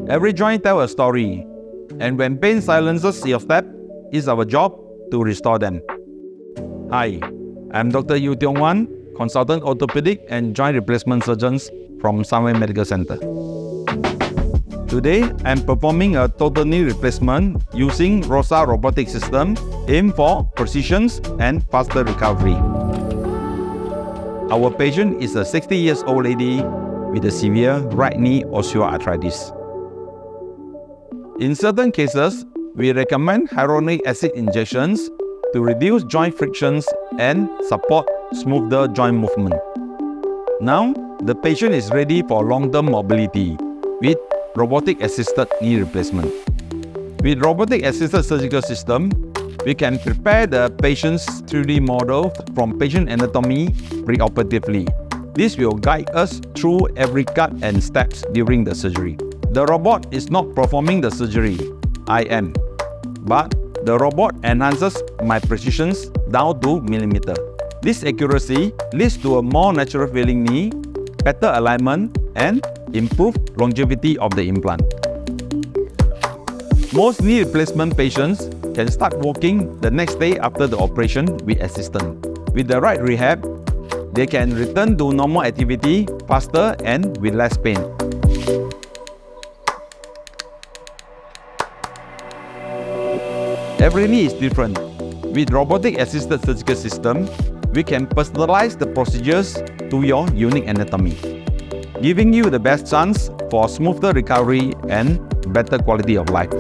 Every joint tells a story, and when pain silences your step, it's our job to restore them. Hi, I'm Dr Ewe Teong Wan, consultant orthopedic and joint replacement surgeons from Sunway Medical Centre. Today, I'm performing a total knee replacement using ROSA Robotic System aimed for precision and faster recovery. Our patient is a 60-year-old lady with a severe right knee osteoarthritis. In certain cases, we recommend hyaluronic acid injections to reduce joint frictions and support smoother joint movement. Now, the patient is ready for long-term mobility with robotic-assisted knee replacement. With robotic-assisted surgical system, we can prepare the patient's 3D model from patient anatomy preoperatively. This will guide us through every cut and steps during the surgery. The robot is not performing the surgery, I am, but the robot enhances my precision down to millimeter. This accuracy leads to a more natural feeling knee, better alignment, and improved longevity of the implant. Most knee replacement patients can start walking the next day after the operation with assistance. With the right rehab, they can return to normal activity faster and with less pain. Every knee is different. With robotic-assisted surgical system, we can personalize the procedures to your unique anatomy, giving you the best chance for smoother recovery and better quality of life.